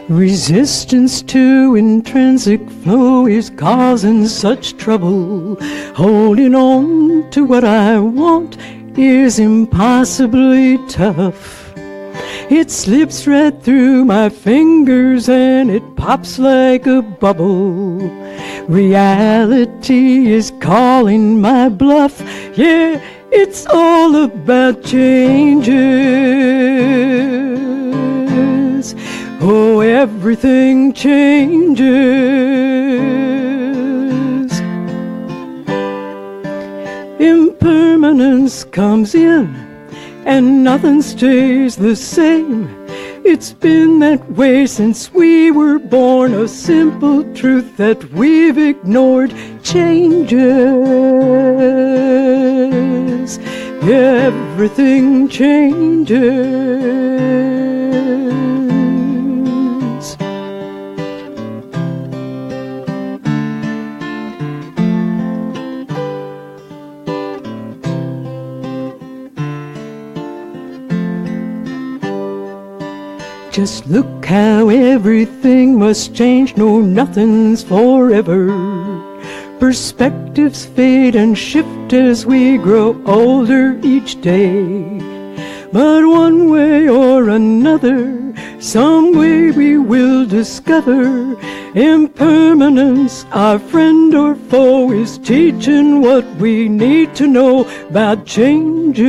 Resistance to intrinsic flow is causing such trouble. Holding on to what I want is impossibly tough. It slips right through my fingers and it pops like a bubble. Reality is calling my bluff. Yeah, it's all about changes. Oh, everything changes. Impermanence comes in and nothing stays the same. It's been that way since we were born, a simple truth that we've ignored. Changes. Everything changes. Just look how everything must change. No, nothing's forever. Perspectives fade and shift as we grow older each day. But one way or another, some way we will discover impermanence. Our friend or foe is teaching what we need to know about changes.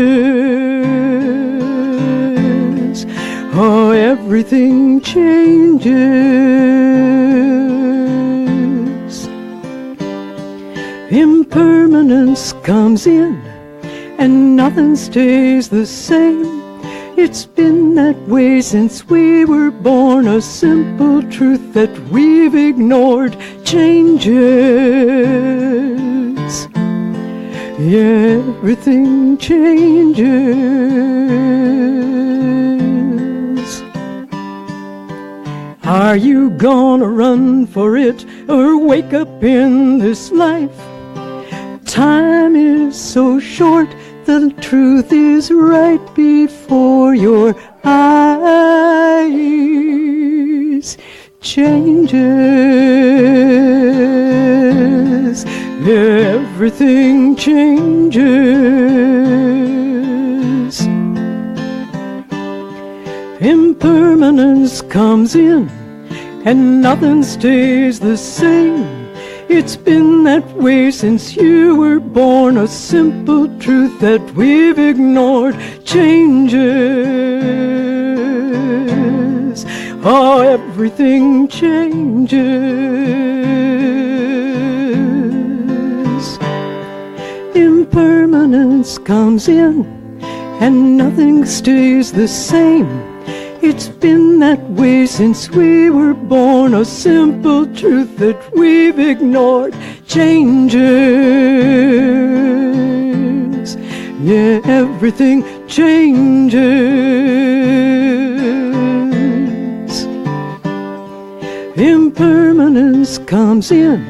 Oh, everything changes. Impermanence comes in and nothing stays the same. It's been that way since we were born, a simple truth that we've ignored. Changes. Yeah, everything changes. Are you gonna run for it or wake up in this life? Time is so short, the truth is right before your eyes. Changes. Everything changes. Impermanence comes in and nothing stays the same. It's been that way since you were born, a simple truth that we've ignored. Changes. Oh, everything changes. Impermanence comes in and nothing stays the same. It's been that way since we were born, a simple truth that we've ignored. Changes. Yeah, everything changes. Impermanence comes in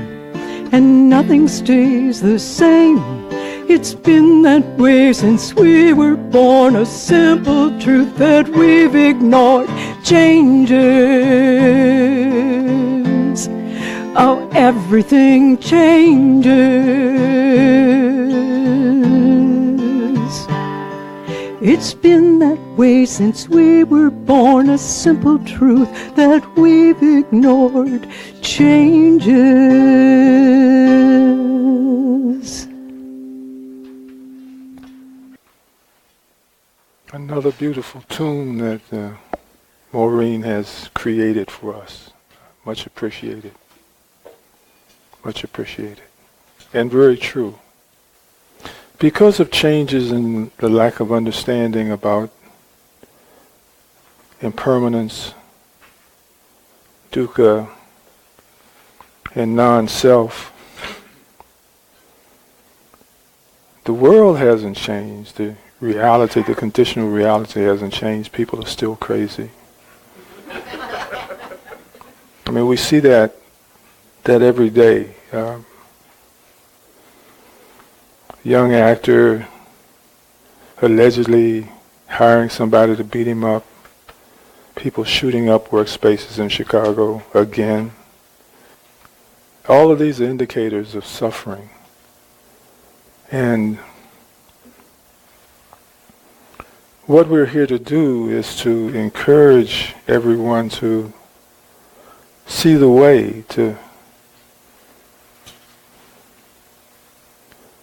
and nothing stays the same. It's been that way since we were born, a simple truth that we've ignored. Changes. Oh, everything changes. It's been that way since we were born, a simple truth that we've ignored. Changes. Another beautiful tune that Maureen has created for us. Much appreciated. Much appreciated. And very true. Because of changes and the lack of understanding about impermanence, dukkha, and non-self, the world hasn't changed. The reality, the conditional reality hasn't changed. People are still crazy. I mean, we see that every day. Young actor allegedly hiring somebody to beat him up, people shooting up workspaces in Chicago again. All of these are indicators of suffering. And what we're here to do is to encourage everyone to see the way, to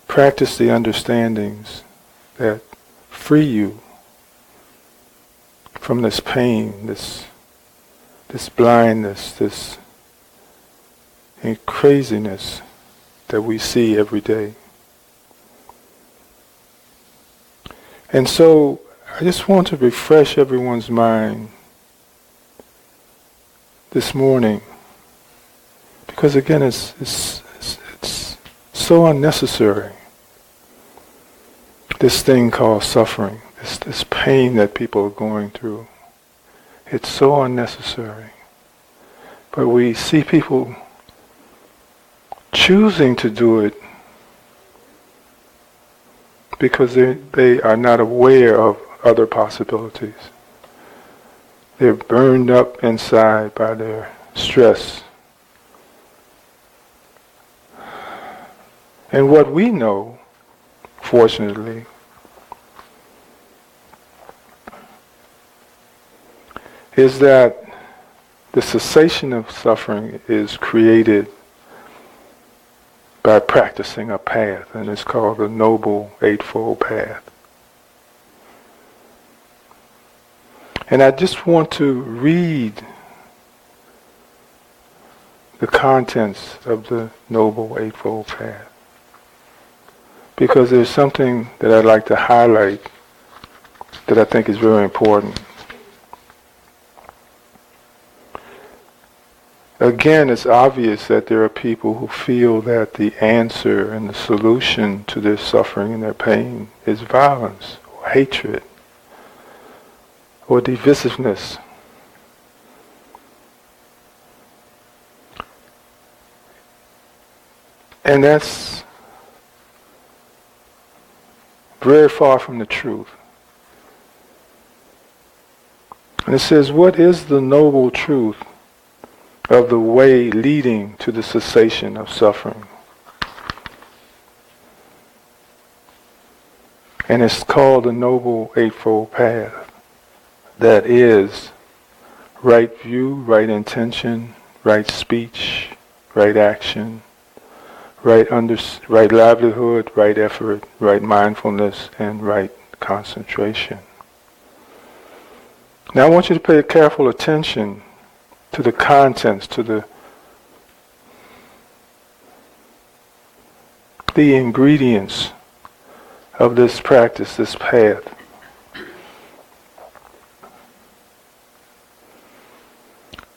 practice the understandings that free you from this pain, this blindness, this craziness that we see every day. And so I just want to refresh everyone's mind this morning, because again it's so unnecessary, this thing called suffering, this pain that people are going through. It's so unnecessary. But we see people choosing to do it because they are not aware of other possibilities. They're burned up inside by their stress. And what we know, fortunately, is that the cessation of suffering is created by practicing a path, and it's called the Noble Eightfold Path. And I just want to read the contents of the Noble Eightfold Path, because there's something that I'd like to highlight that I think is very important. Again, it's obvious that there are people who feel that the answer and the solution to their suffering and their pain is violence, or hatred, or divisiveness. And that's very far from the truth. And it says, what is the noble truth of the way leading to the cessation of suffering? And it's called the Noble Eightfold Path. That is right view, right intention, right speech, right action, right livelihood, right effort, right mindfulness, and right concentration. Now I want you to pay careful attention to the contents, to the ingredients of this practice, this path.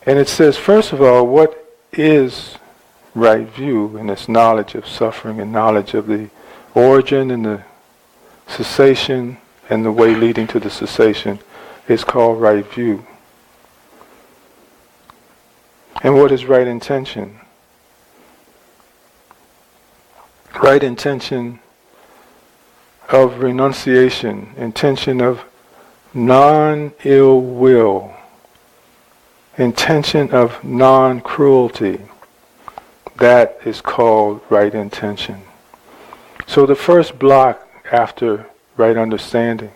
And it says, first of all, what is right view in its knowledge of suffering and knowledge of the origin and the cessation and the way leading to the cessation is called right view. And what is right intention? Right intention of renunciation, intention of non-ill will, intention of non-cruelty. That is called right intention. So the first block after right understanding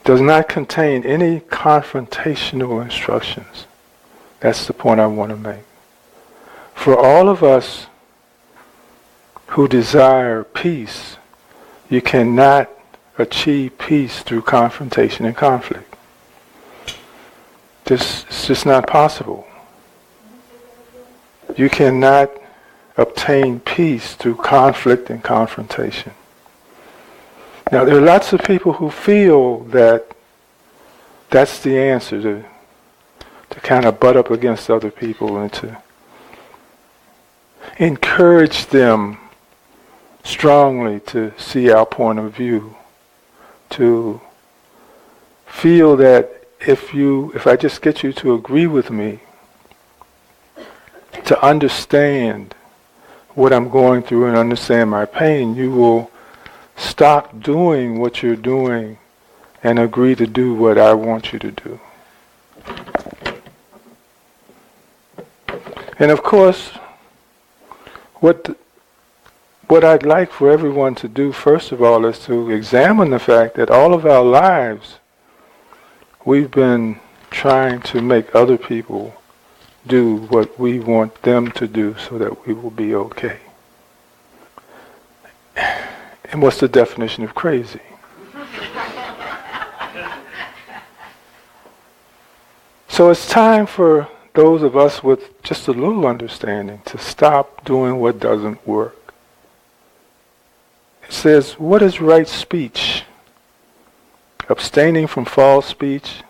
does not contain any confrontational instructions. That's the point I want to make. For all of us who desire peace, you cannot achieve peace through confrontation and conflict. It's just not possible. You cannot obtain peace through conflict and confrontation. Now, there are lots of people who feel that that's the answer, to kind of butt up against other people and to encourage them strongly to see our point of view, to feel that if I just get you to agree with me, to understand what I'm going through and understand my pain, you will stop doing what you're doing and agree to do what I want you to do. And of course, what I'd like for everyone to do, first of all, is to examine the fact that all of our lives, we've been trying to make other people do what we want them to do so that we will be okay. And what's the definition of crazy? So it's time for those of us with just a little understanding to stop doing what doesn't work. It says, what is right speech? Abstaining from false speech,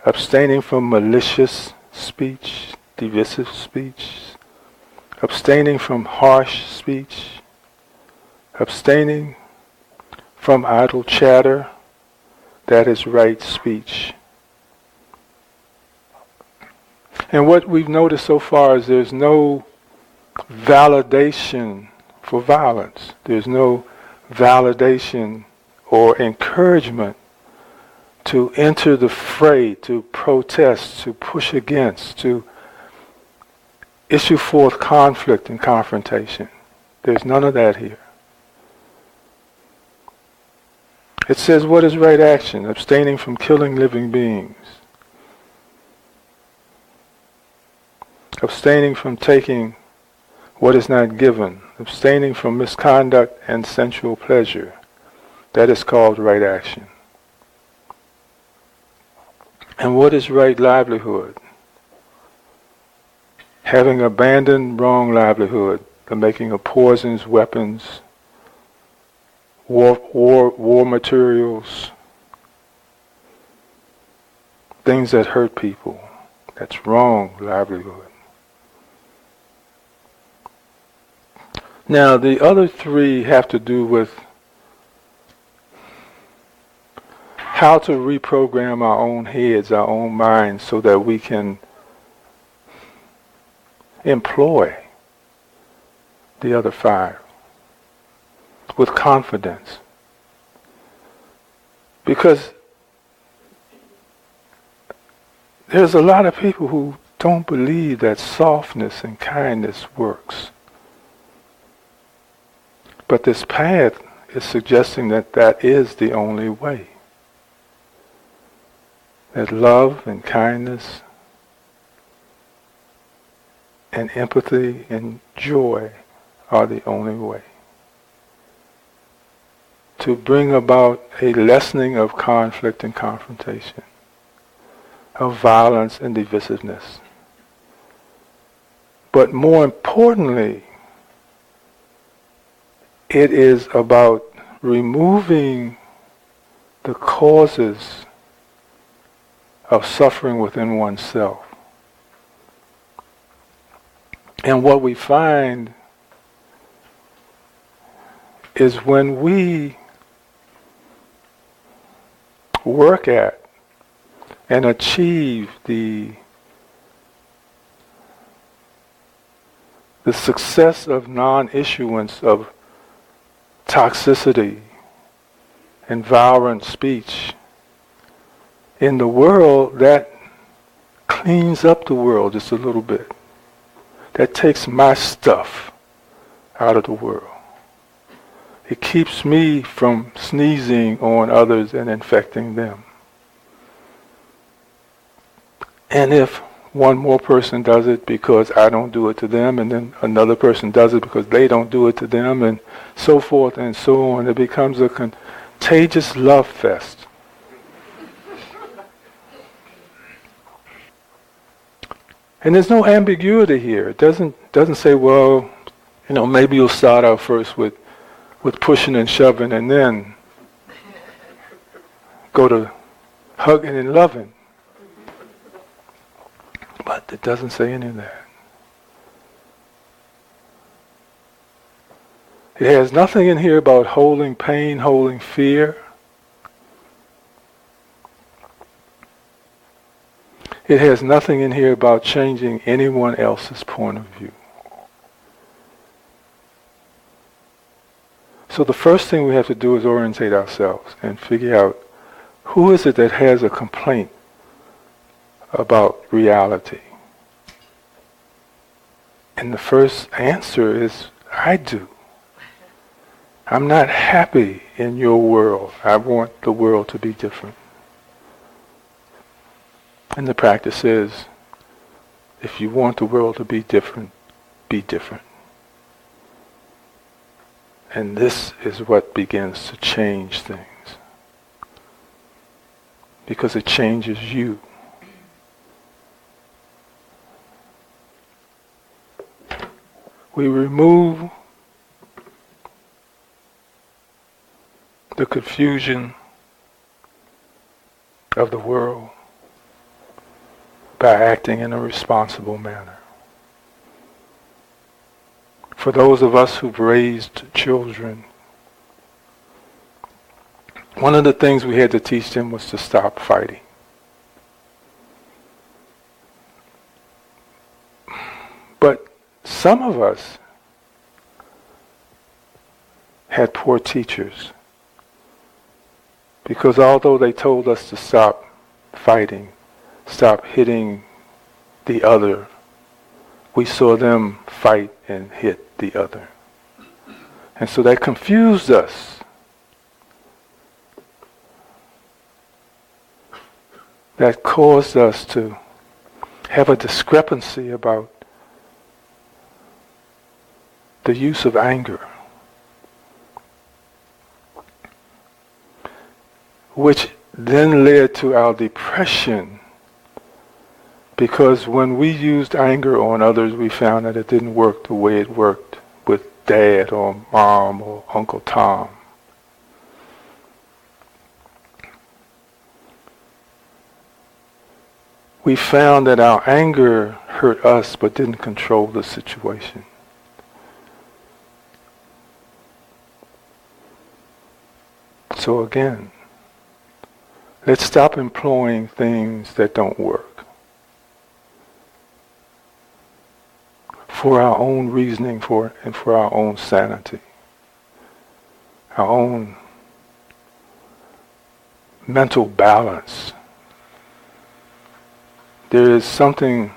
abstaining from malicious speech, divisive speech, abstaining from harsh speech, abstaining from idle chatter, that is right speech. And what we've noticed so far is there's no validation for violence. There's no validation or encouragement to enter the fray, to protest, to push against, to issue forth conflict and confrontation. There's none of that here. It says, what is right action? Abstaining from killing living beings. Abstaining from taking what is not given. Abstaining from misconduct and sensual pleasure. That is called right action. And what is right livelihood? Having abandoned wrong livelihood, the making of poisons, weapons, war materials, things that hurt people. That's wrong livelihood. Now, the other three have to do with how to reprogram our own heads, our own minds, so that we can employ the other five with confidence. Because there's a lot of people who don't believe that softness and kindness works. But this path is suggesting that that is the only way. That love and kindness and empathy and joy are the only way to bring about a lessening of conflict and confrontation, of violence and divisiveness. But more importantly, it is about removing the causes of suffering within oneself. And what we find is when we work at and achieve the success of non-issuance of toxicity and violent speech in the world, that cleans up the world just a little bit. That takes my stuff out of the world. It keeps me from sneezing on others and infecting them. And if one more person does it because I don't do it to them, and then another person does it because they don't do it to them, and so forth and so on, it becomes a contagious love fest. And there's no ambiguity here. It doesn't say, well, maybe you'll start out first with pushing and shoving, and then go to hugging and loving. But it doesn't say any of that. It has nothing in here about holding pain, holding fear. It has nothing in here about changing anyone else's point of view. So the first thing we have to do is orientate ourselves and figure out Who is it that has a complaint about reality? And the first answer is, I do. I'm not happy in your world. I want the world to be different. And the practice is, if you want the world to be different, be different. And this is what begins to change things. Because it changes you. We remove the confusion of the world by acting in a responsible manner. For those of us who've raised children, one of the things we had to teach them was to stop fighting. But some of us had poor teachers, because although they told us to stop fighting, stop hitting the other, we saw them fight and hit the other. And so that confused us. That caused us to have a discrepancy about the use of anger, which then led to our depression, because when we used anger on others, we found that it didn't work the way it worked with Dad or Mom or Uncle Tom. We found that our anger hurt us but didn't control the situation. So again, let's stop employing things that don't work for our own reasoning and for our own sanity, our own mental balance. There is something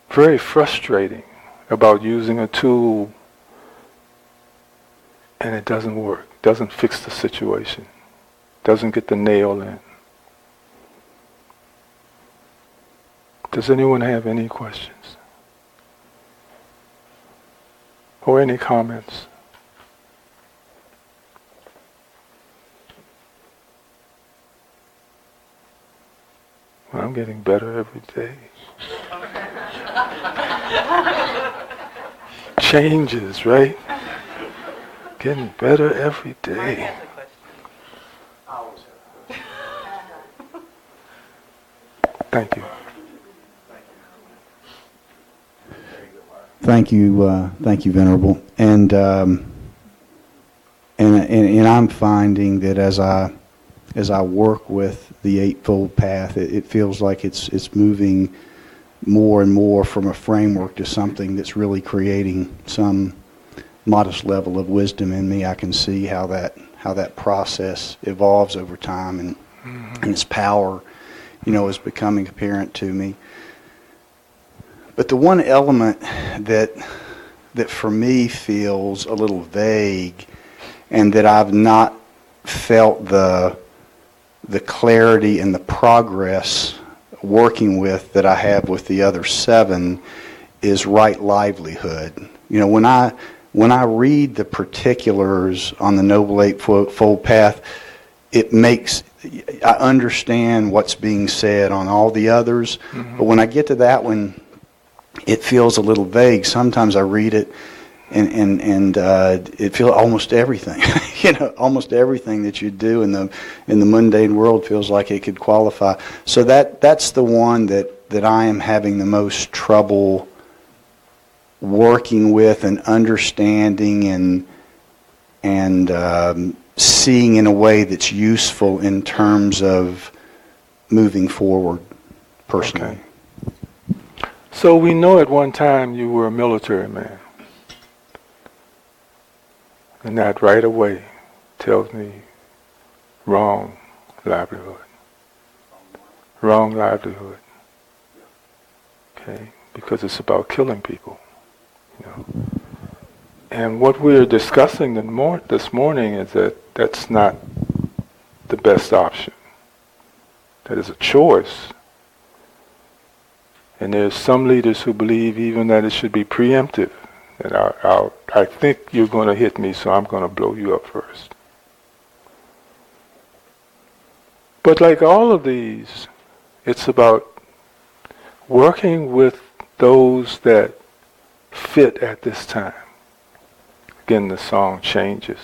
very frustrating about using a tool and it doesn't work, doesn't fix the situation, doesn't get the nail in. Does anyone have any questions? Or any comments? Well, I'm getting better every day. Changes, right? Getting better every day. Thank you. Thank you, Venerable. And I'm finding that as I work with the Eightfold Path, it feels like it's moving more and more from a framework to something that's really creating some modest level of wisdom in me. I can see how that process evolves over time, and its power, is becoming apparent to me. But the one element that for me feels a little vague, and that I've not felt the clarity and the progress working with that I have with the other 7, is right livelihood. When I read the particulars on the Noble Eightfold Path, I understand what's being said on all the others, but when I get to that one, it feels a little vague. Sometimes I read it and it feels almost everything, almost everything that you do in the mundane world feels like it could qualify. So that's the one that I am having the most trouble working with and understanding and seeing in a way that's useful in terms of moving forward personally. Okay. So we know at one time you were a military man. And that right away tells me wrong livelihood. Wrong livelihood. Okay? Because it's about killing people. You know. And what we're discussing this morning is that that's not the best option. That is a choice. And there's some leaders who believe even that it should be preemptive. And I think you're going to hit me, so I'm going to blow you up first. But like all of these, it's about working with those that fit at this time. Again, the song changes.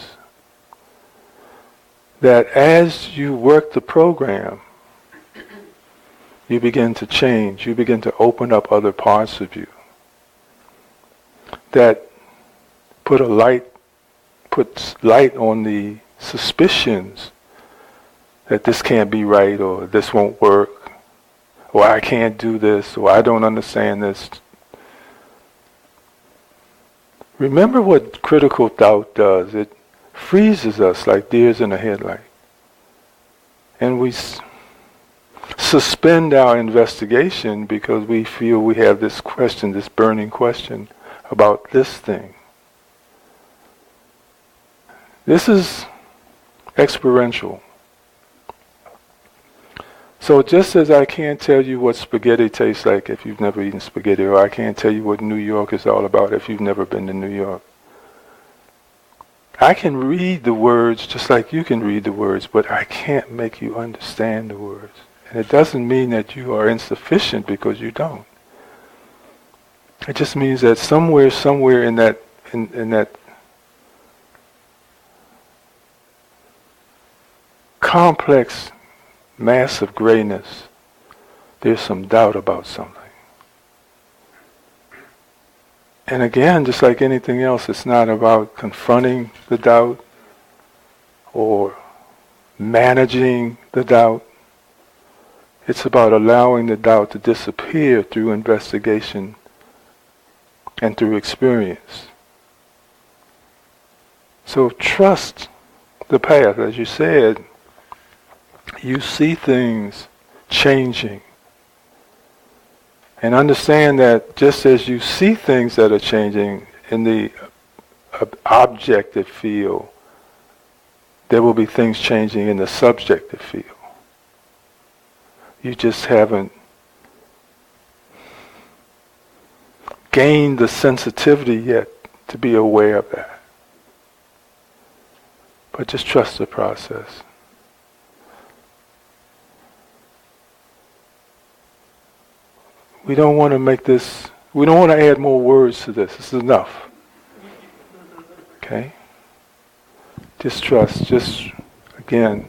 That as you work the program, you begin to change. You begin to open up other parts of you that puts light on the suspicions that this can't be right, or this won't work, or I can't do this, or I don't understand this. Remember what critical doubt does. It freezes us like deers in a headlight. And we suspend our investigation because we feel we have this question, this burning question about this thing. This is experiential. So just as I can't tell you what spaghetti tastes like if you've never eaten spaghetti, or I can't tell you what New York is all about if you've never been to New York, I can read the words just like you can read the words, but I can't make you understand the words. And it doesn't mean that you are insufficient because you don't. It just means that somewhere in that complex mass of grayness, there's some doubt about something. And again, just like anything else, it's not about confronting the doubt or managing the doubt. It's about allowing the doubt to disappear through investigation and through experience. So trust the path. As you said, you see things changing. And understand that just as you see things that are changing in the objective field, there will be things changing in the subjective field. You just haven't gained the sensitivity yet to be aware of that. But just trust the process. We don't want to make this, we don't want to add more words to this. This is enough. Okay? Just trust. Just, again,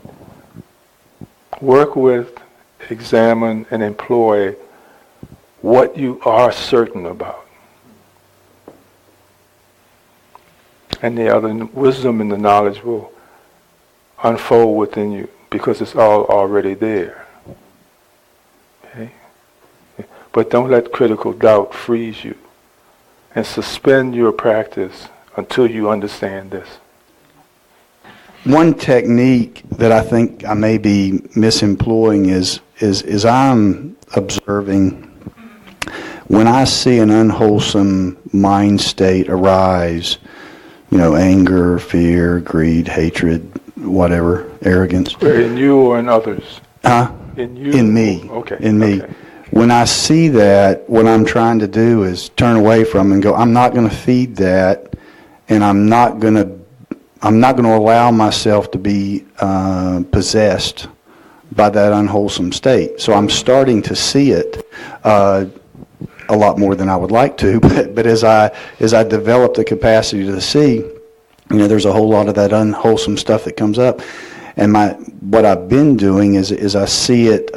work with, examine, and employ what you are certain about. And the other wisdom and the knowledge will unfold within you because it's all already there. Okay? But don't let critical doubt freeze you, and suspend your practice until you understand this. One technique that I think I may be misemploying is I'm observing when I see an unwholesome mind state arise, anger, fear, greed, hatred, whatever, arrogance. In you or in others? In you? In me. Okay. In me. Okay. When I see that, what I'm trying to do is turn away from it and go, I'm not going to feed that, and I'm not going to allow myself to be possessed by that unwholesome state. So I'm starting to see it a lot more than I would like to, but as I develop the capacity to see, there's a whole lot of that unwholesome stuff that comes up, and what I've been doing is I see it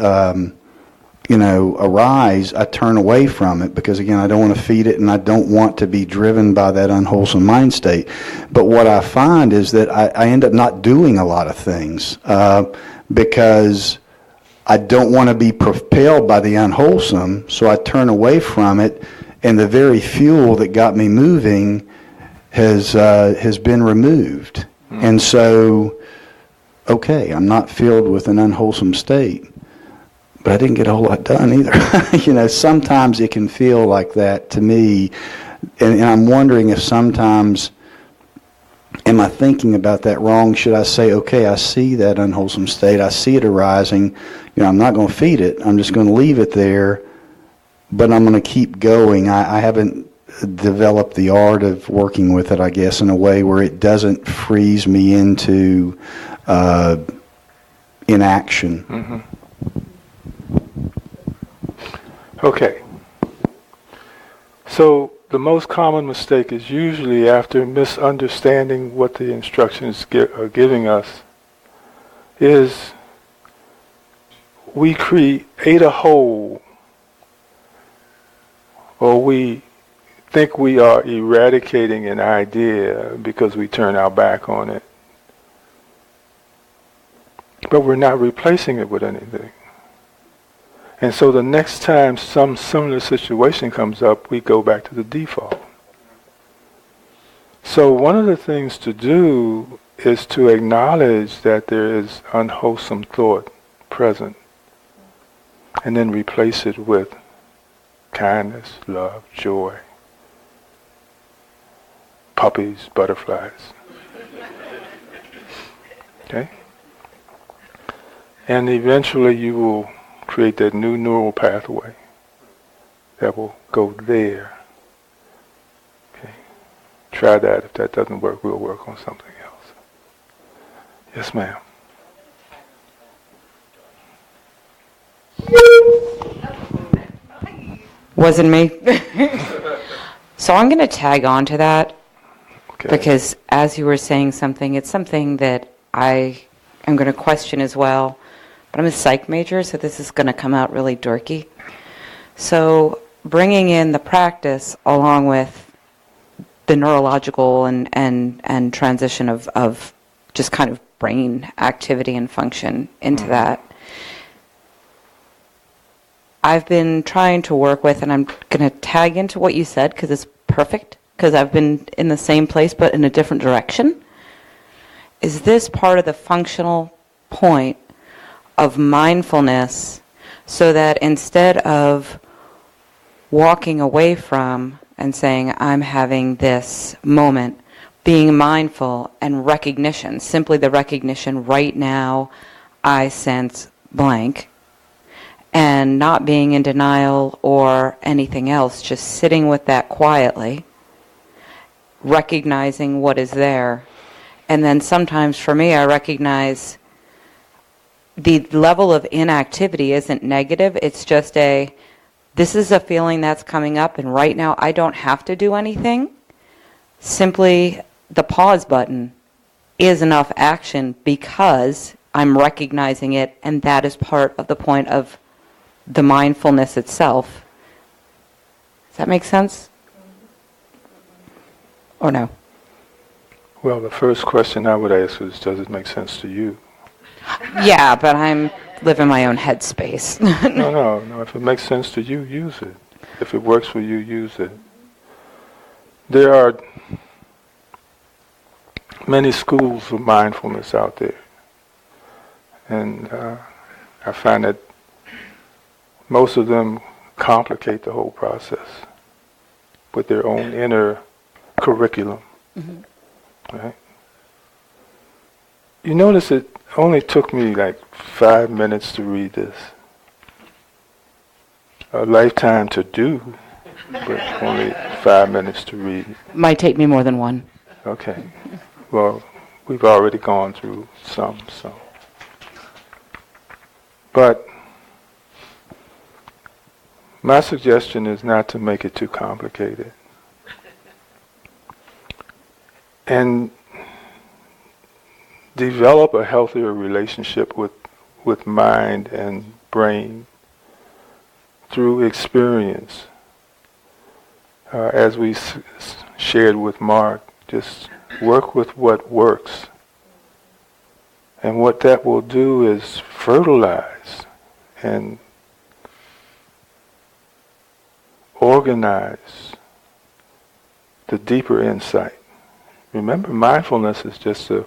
arise, I turn away from it because, again, I don't want to feed it and I don't want to be driven by that unwholesome mind state. But what I find is that I end up not doing a lot of things because I don't want to be propelled by the unwholesome, so I turn away from it, and the very fuel that got me moving has been removed. And so, okay, I'm not filled with an unwholesome state, but I didn't get a whole lot done either. Sometimes it can feel like that to me, and I'm wondering if sometimes, am I thinking about that wrong? Should I say, okay, I see that unwholesome state, I see it arising, I'm not going to feed it, I'm just going to leave it there, but I'm going to keep going. I haven't developed the art of working with it, I guess, in a way where it doesn't freeze me into inaction. Mm-hmm. Okay. So the most common mistake is usually after misunderstanding what the instructions are giving us is we create a hole, or we think we are eradicating an idea because we turn our back on it. But we're not replacing it with anything. And so the next time some similar situation comes up, we go back to the default. So one of the things to do is to acknowledge that there is unwholesome thought present, and then replace it with kindness, love, joy, puppies, butterflies. Okay? And eventually you will create that new neural pathway that will go there. Okay? Try that. If that doesn't work, we'll work on something else. Yes, ma'am. Wasn't me. So I'm going to tag on to that, Okay. because as you were saying something, it's something that I am going to question as well. But I'm a psych major, so this is going to come out really dorky. So bringing in the practice along with the neurological and transition of just kind of brain activity and function into that, I've been trying to work with, and I'm going to tag into what you said because it's perfect, because I've been in the same place but in a different direction. Is this part of the functional point of mindfulness, so that instead of walking away from and saying, I'm having this moment, being mindful and recognition, simply the recognition, right now I sense blank, and not being in denial or anything else, just sitting with that quietly, recognizing what is there. And then sometimes for me, I recognize the level of inactivity isn't negative, it's just this is a feeling that's coming up, and right now I don't have to do anything. Simply the pause button is enough action because I'm recognizing it, and that is part of the point of the mindfulness itself. Does that make sense? Or no? Well, the first question I would ask is, does it make sense to you? Yeah, but I'm living my own headspace. No. If it makes sense to you, use it. If it works for you, use it. There are many schools of mindfulness out there. And I find that most of them complicate the whole process with their own inner curriculum. Mm-hmm. Right? You notice it only took me like 5 minutes to read this. A lifetime to do, but only 5 minutes to read. Might take me more than one. Okay. Well, we've already gone through some, so. But my suggestion is not to make it too complicated. And develop a healthier relationship with mind and brain through experience. As we shared with Mark, just work with what works. And what that will do is fertilize and organize the deeper insight remember, mindfulness is just a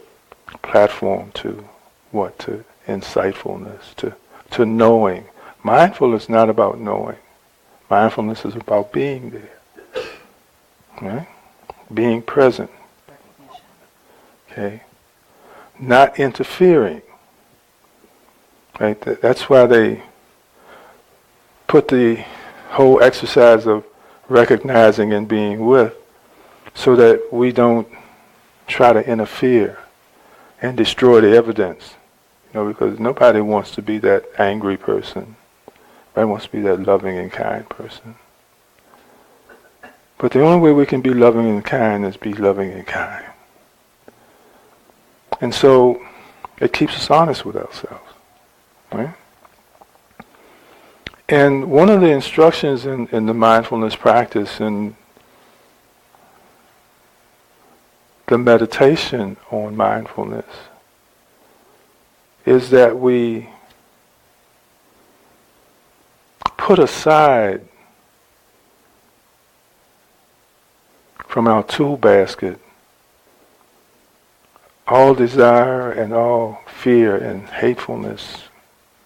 platform to what? To insightfulness, to knowing. Mindfulness is not about knowing. Mindfulness is about being there. Right? Being present. Okay? Not interfering. Right? That's why they put the whole exercise of recognizing and being with, so that we don't try to interfere and destroy the evidence. Because nobody wants to be that angry person. Nobody wants to be that loving and kind person. But the only way we can be loving and kind is be loving and kind. And so it keeps us honest with ourselves. Right? And one of the instructions in the mindfulness practice and the meditation on mindfulness is that we put aside from our tool basket all desire and all fear and hatefulness,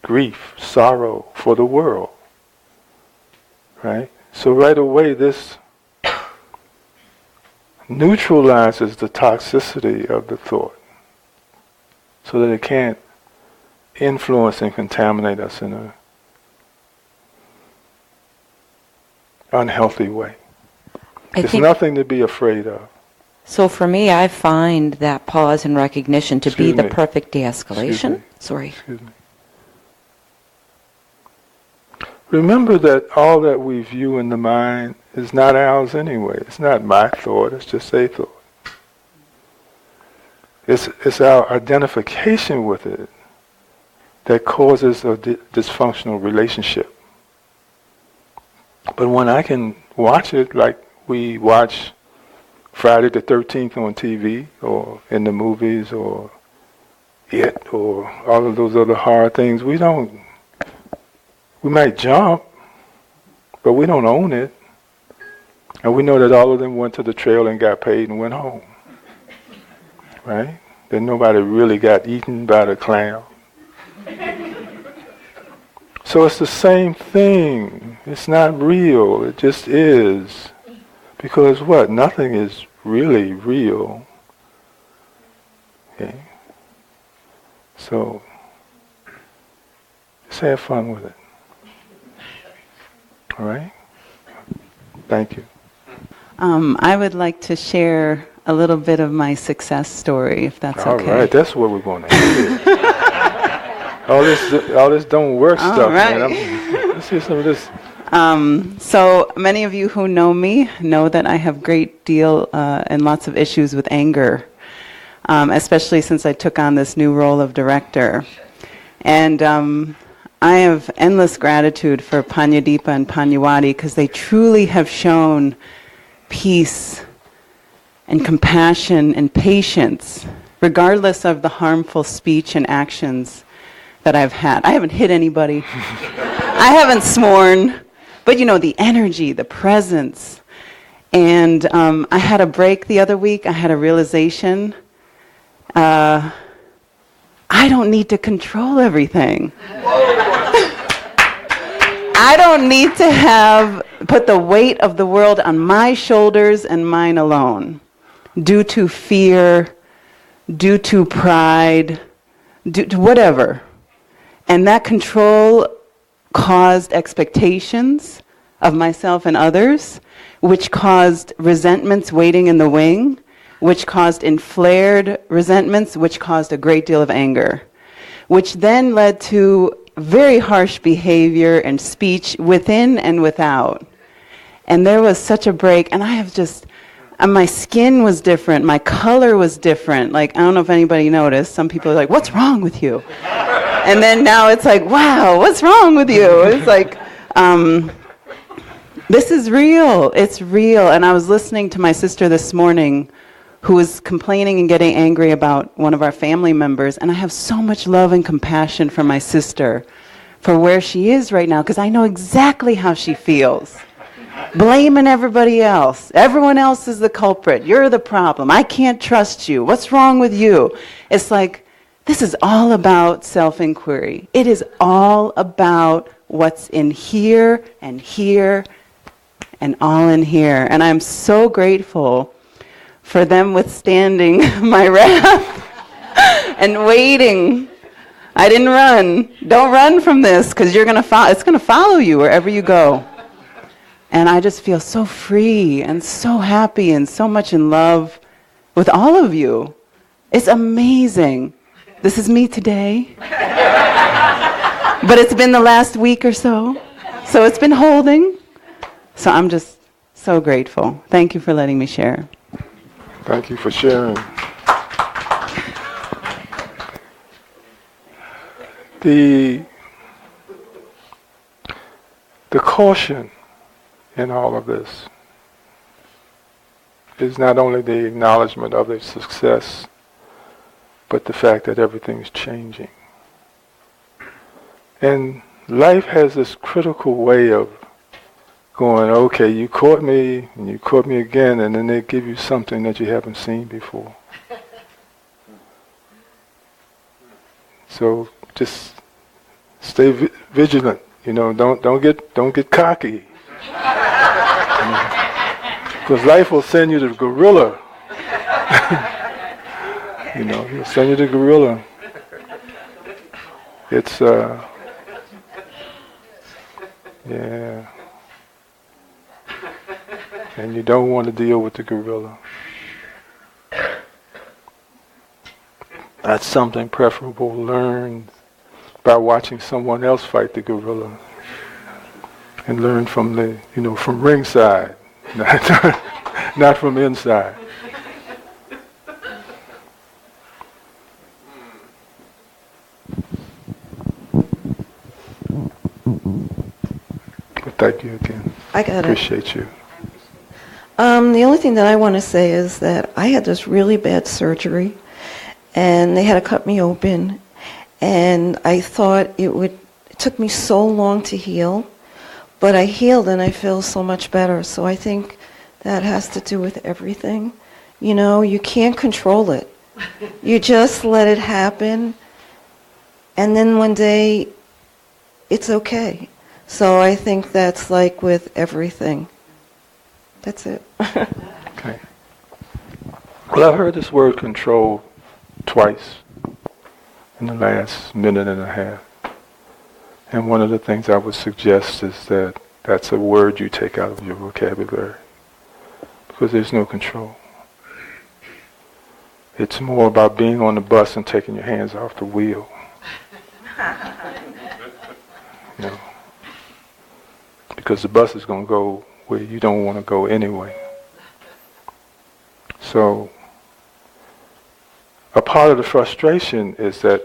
grief, sorrow for the world. Right? So right away this neutralizes the toxicity of the thought so that it can't influence and contaminate us in an unhealthy way. There's nothing to be afraid of. So for me, I find that pause and recognition to be the perfect de-escalation. Sorry. Excuse me. Remember that all that we view in the mind is not ours anyway. It's not my thought, it's just a thought. It's our identification with it that causes a dysfunctional relationship. But when I can watch it like we watch Friday the 13th on TV or in the movies or It or all of those other hard things, we might jump, but we don't own it. And we know that all of them went to the trail and got paid and went home. Right? That nobody really got eaten by the clown. So it's the same thing. It's not real. It just is. Because what? Nothing is really real. Okay? So, just have fun with it. All right? Thank you. I would like to share a little bit of my success story, if that's okay. All right, that's what we're going to hear. all this don't work all stuff, right. man. Let's hear some of this. So many of you who know me know that I have great deal and lots of issues with anger, especially since I took on this new role of director. And I have endless gratitude for Pannadipa and Pannawati because they truly have shown peace and compassion and patience, regardless of the harmful speech and actions that I've had. I haven't hit anybody. I haven't sworn. But the energy, the presence. And I had a break the other week. I had a realization. I don't need to control everything. I don't need to put the weight of the world on my shoulders and mine alone, due to fear, due to pride, due to whatever. And that control caused expectations of myself and others, which caused resentments waiting in the wing, which caused inflared resentments, which caused a great deal of anger, which then led to very harsh behavior and speech within and without. And there was such a break, and I have just, my skin was different, my color was different. Like, I don't know if anybody noticed, some people are like, what's wrong with you? And then now it's like, wow, what's wrong with you? It's like, this is real, it's real. And I was listening to my sister this morning, who was complaining and getting angry about one of our family members, and I have so much love and compassion for my sister, for where she is right now, because I know exactly how she feels. blaming everybody else. Everyone else is the culprit. You're the problem. I can't trust you. What's wrong with you? It's like, this is all about self-inquiry. It is all about what's in here and all in here. And I'm so grateful for them withstanding my wrath and waiting. I didn't run. Don't run from this, because you're gonna it's going to follow you wherever you go. And I just feel so free and so happy and so much in love with all of you. It's amazing. This is me today. But it's been the last week or so. So it's been holding. So I'm just so grateful. Thank you for letting me share. Thank you for sharing. The caution in all of this is not only the acknowledgement of their success, but the fact that everything's changing. And life has this critical way of going, okay, you caught me, and you caught me again, and then they give you something that you haven't seen before. So just stay vigilant. Don't get cocky. Because life will send you the gorilla. He'll send you the gorilla. It's yeah. And you don't want to deal with the gorilla. That's something preferable learned by watching someone else fight the gorilla, and learn from from ringside, not from inside. But thank you again. I got it. Appreciate you. The only thing that I want to say is that I had this really bad surgery, and they had to cut me open, and I thought it took me so long to heal, but I healed and I feel so much better. So I think that has to do with everything. You can't control it. You just let it happen, and then one day it's okay. So I think that's like with everything. That's it. Okay. Well, I've heard this word control twice in the last minute and a half. And one of the things I would suggest is that that's a word you take out of your vocabulary, because there's no control. It's more about being on the bus and taking your hands off the wheel. Because the bus is going to go where you don't want to go anyway. So a part of the frustration is that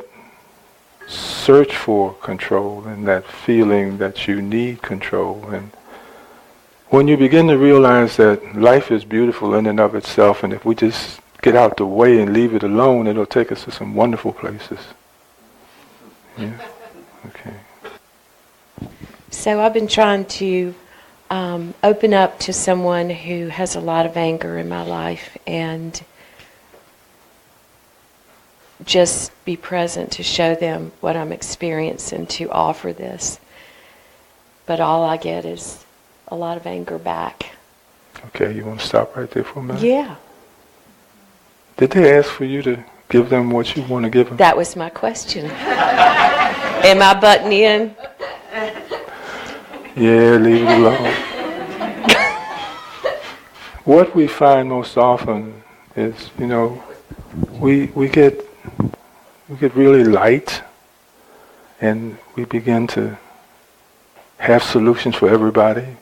search for control and that feeling that you need control. And when you begin to realize that life is beautiful in and of itself, and if we just get out the way and leave it alone, it'll take us to some wonderful places. Yeah? Okay. So I've been trying to open up to someone who has a lot of anger in my life and just be present to show them what I'm experiencing, to offer this. But all I get is a lot of anger back. Okay, you want to stop right there for a minute? Yeah. Did they ask for you to give them what you want to give them? That was my question. Am I butting in? Yeah, leave it alone. What we find most often is, we get really light, and we begin to have solutions for everybody.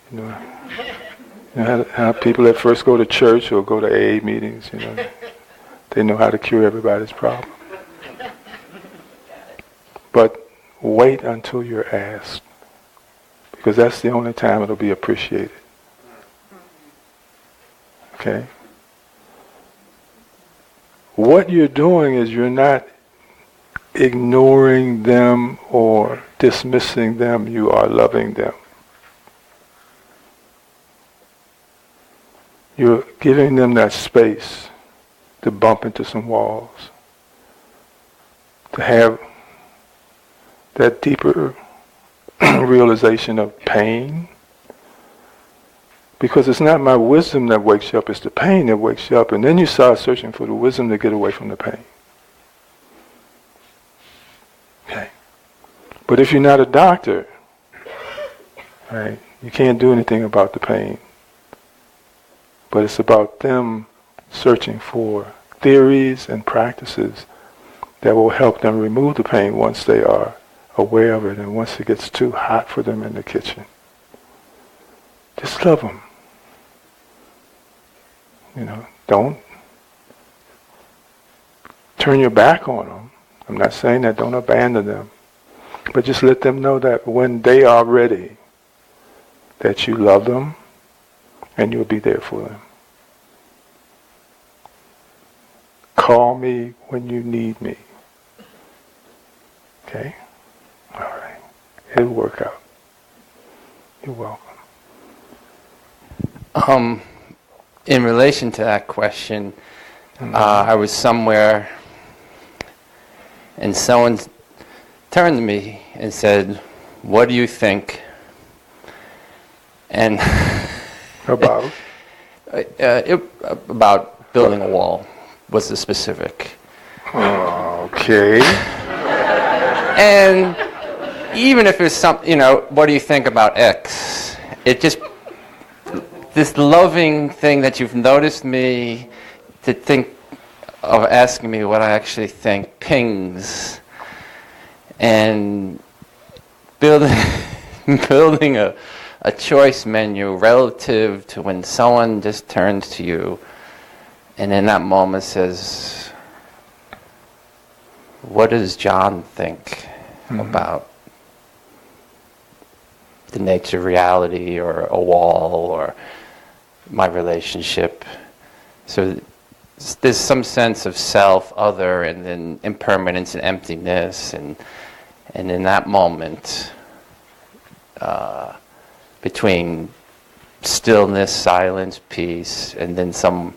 How people that first go to church or go to AA meetings, they know how to cure everybody's problem. But wait until you're asked, because that's the only time it'll be appreciated. Okay? What you're doing is you're not ignoring them or dismissing them, you are loving them. You're giving them that space to bump into some walls, to have that deeper realization of pain. Because it's not my wisdom that wakes you up, it's the pain that wakes you up. And then you start searching for the wisdom to get away from the pain. Okay. But if you're not a doctor, right, you can't do anything about the pain. But it's about them searching for theories and practices that will help them remove the pain once they are aware of it and once it gets too hot for them in the kitchen. Just love them. You know, don't turn your back on them. I'm not saying that, don't abandon them. But just let them know that when they are ready, that you love them and you'll be there for them. Call me when you need me. Okay? All right. It'll work out. You're welcome. In relation to that question, I was somewhere and someone turned to me and said, "What do you think?" And about? About building a wall was the specific. Okay. And even if it's something, what do you think about X? It just, this loving thing that you've noticed me to think of asking me what I actually think pings. And building a choice menu relative to when someone just turns to you and in that moment says, what does John think about the nature of reality or a wall or my relationship? So there's some sense of self, other, and then impermanence and emptiness, and in that moment, between stillness, silence, peace, and then some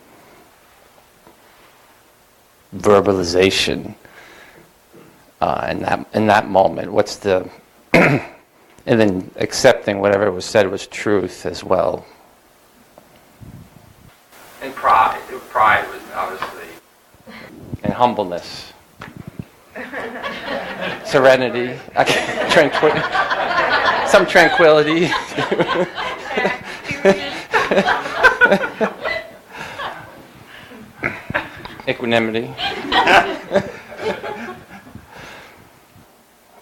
verbalization, in that moment, what's the and then accepting whatever was said was truth as well. And pride was obviously, and humbleness, serenity, some tranquility. Equanimity.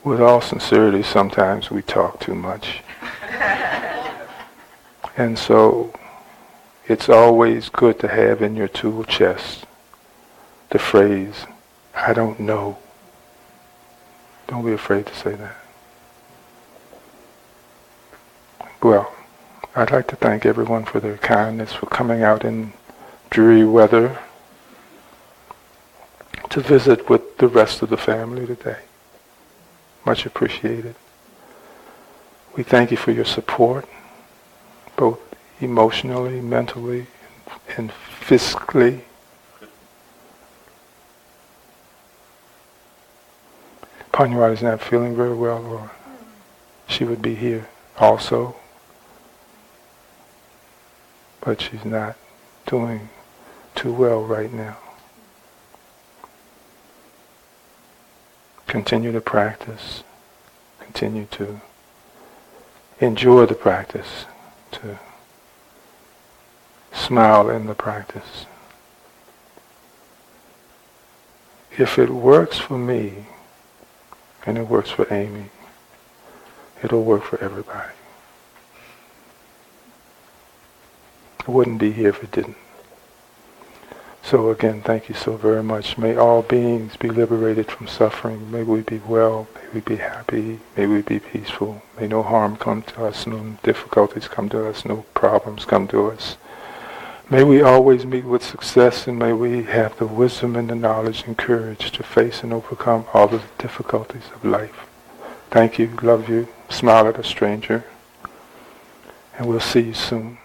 With all sincerity, sometimes we talk too much. And so it's always good to have in your tool chest the phrase, I don't know. Don't be afraid to say that. Well, I'd like to thank everyone for their kindness, for coming out in dreary weather to visit with the rest of the family today. Much appreciated. We thank you for your support, both emotionally, mentally, and physically. Pannadipa is not feeling very well, or she would be here also, but she's not doing too well right now. Continue to practice, continue to enjoy the practice, to smile in the practice. If it works for me, and it works for Amy, it'll work for everybody. I wouldn't be here if it didn't. So again, thank you so very much. May all beings be liberated from suffering. May we be well. May we be happy. May we be peaceful. May no harm come to us, no difficulties come to us, no problems come to us. May we always meet with success, and may we have the wisdom and the knowledge and courage to face and overcome all the difficulties of life. Thank you. Love you. Smile at a stranger. And we'll see you soon.